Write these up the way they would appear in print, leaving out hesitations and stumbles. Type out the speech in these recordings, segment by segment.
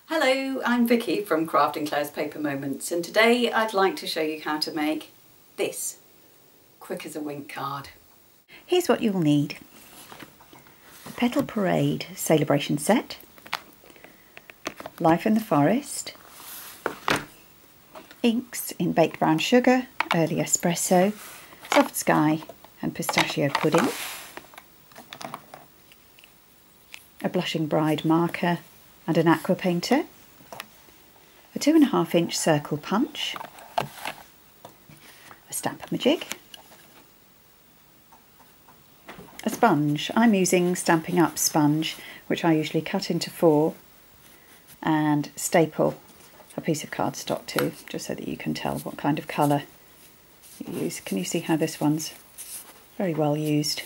Hello, I'm Vicky from Crafting Claire's Paper Moments, and today I'd like to show you how to make this quick as a wink card. Here's what you'll need. The Petal Parade Celebration Set, Life in the Forest, inks in Baked Brown Sugar, Early Espresso, Soft Sky and Pistachio Pudding, a Blushing Bride marker and an aqua painter, a 2.5-inch circle punch, a Stampin jig, a sponge. I'm using Stampin' Up sponge, which I usually cut into 4 and staple a piece of cardstock to, just so that you can tell what kind of colour you use. Can you see how this one's very well used?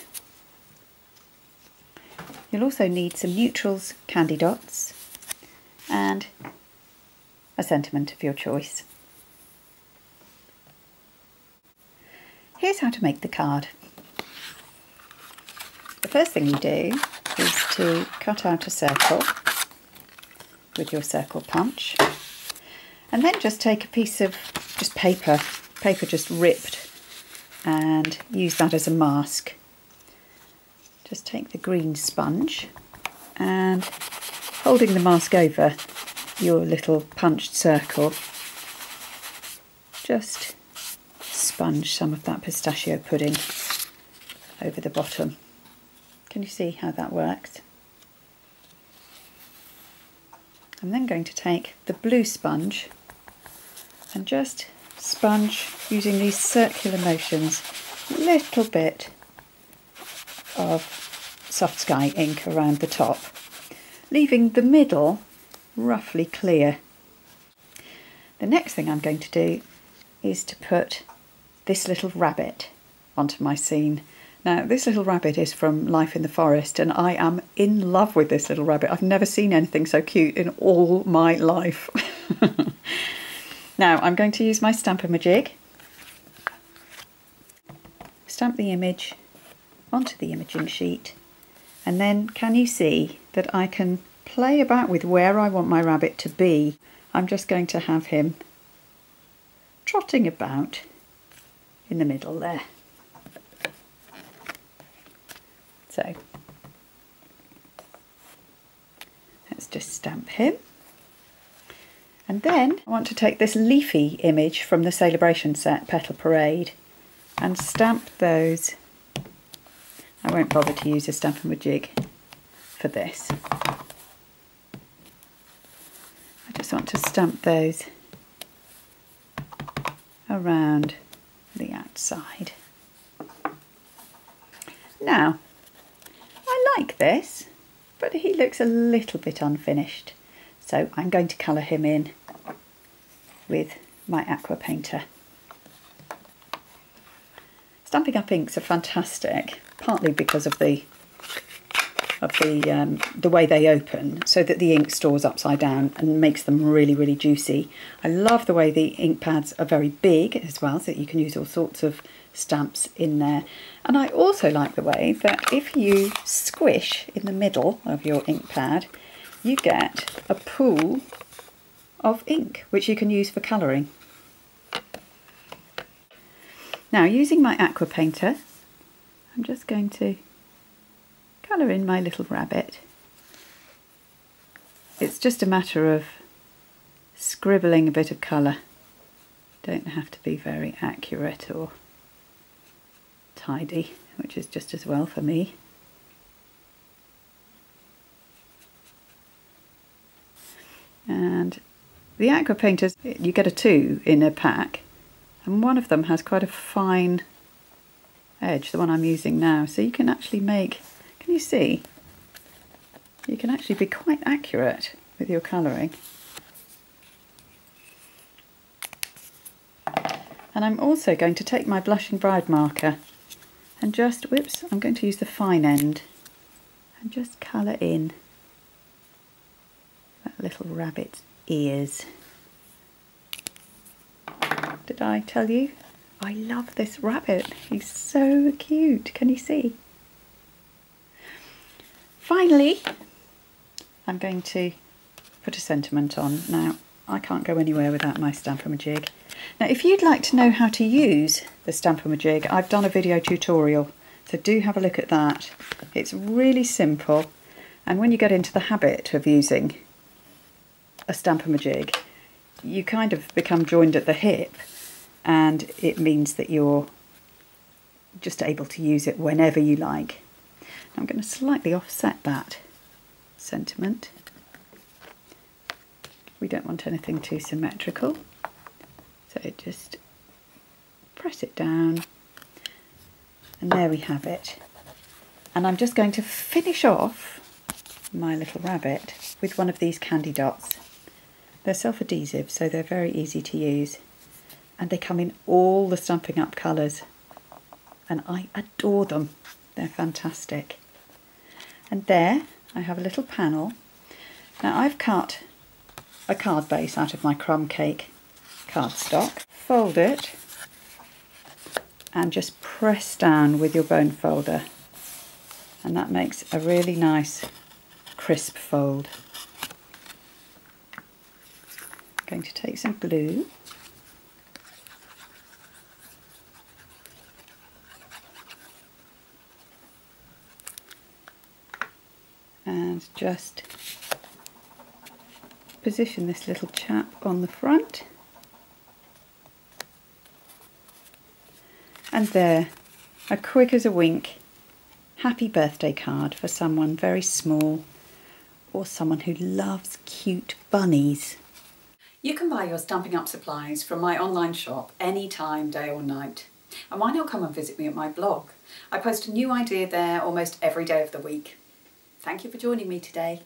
You'll also need some neutrals, candy dots, and a sentiment of your choice. Here's how to make the card. The first thing you do is to cut out a circle with your circle punch, and then just take a piece of paper just ripped, and use that as a mask. Just take the green sponge and, holding the mask over your little punched circle, just sponge some of that pistachio pudding over the bottom. Can you see how that works? I'm then going to take the blue sponge and just sponge, using these circular motions, a little bit of Soft Sky ink around the top, leaving the middle roughly clear. The next thing I'm going to do is to put this little rabbit onto my scene. Now, this little rabbit is from Life in the Forest, and I am in love with this little rabbit. I've never seen anything so cute in all my life. Now, I'm going to use my Stampin' jig, stamp the image onto the imaging sheet, and then can you see that I can play about with where I want my rabbit to be. I'm just going to have him trotting about in the middle there. So let's just stamp him. And then I want to take this leafy image from the Celebration set, Petal Parade, and stamp those. I won't bother to use a Stampin' jig for this. I just want to stamp those around the outside. Now, I like this, but he looks a little bit unfinished, so I'm going to colour him in with my aqua painter. Stampin' Up inks are fantastic, partly because of the way they open, so that the ink stores upside down and makes them really, really juicy. I love the way the ink pads are very big as well, so that you can use all sorts of stamps in there. And I also like the way that if you squish in the middle of your ink pad, you get a pool of ink, which you can use for colouring. Now, using my aqua painter, I'm just going to colour in my little rabbit. It's just a matter of scribbling a bit of colour. Don't have to be very accurate or tidy, which is just as well for me. And the aqua painters, you get 2 in a pack, and one of them has quite a fine edge, the one I'm using now, so you can actually make, can you see? You can actually be quite accurate with your colouring. And I'm also going to take my Blushing Bride marker and just, whoops, I'm going to use the fine end and just colour in that little rabbit's ears. Did I tell you? I love this rabbit. He's so cute. Can you see? Finally, I'm going to put a sentiment on. Now, I can't go anywhere without my Stamp-A-Majig. Now, if you'd like to know how to use the Stamp-A-Majig, I've done a video tutorial, so do have a look at that. It's really simple, and when you get into the habit of using a Stamp-A-Majig, you kind of become joined at the hip, and it means that you're just able to use it whenever you like. I'm going to slightly offset that sentiment. We don't want anything too symmetrical, so just press it down, and there we have it. And I'm just going to finish off my little rabbit with one of these candy dots. They're self-adhesive, so they're very easy to use, and they come in all the Stampin' Up colours, and I adore them. They're fantastic. And there I have a little panel. Now I've cut a card base out of my crumb cake cardstock. Fold it and just press down with your bone folder, and that makes a really nice crisp fold. I'm going to take some glue and just position this little chap on the front, and there, a quick as a wink happy birthday card for someone very small or someone who loves cute bunnies. You can buy your Stampin' Up supplies from my online shop anytime, day or night. And why not come and visit me at my blog? I post a new idea there almost every day of the week. Thank you for joining me today.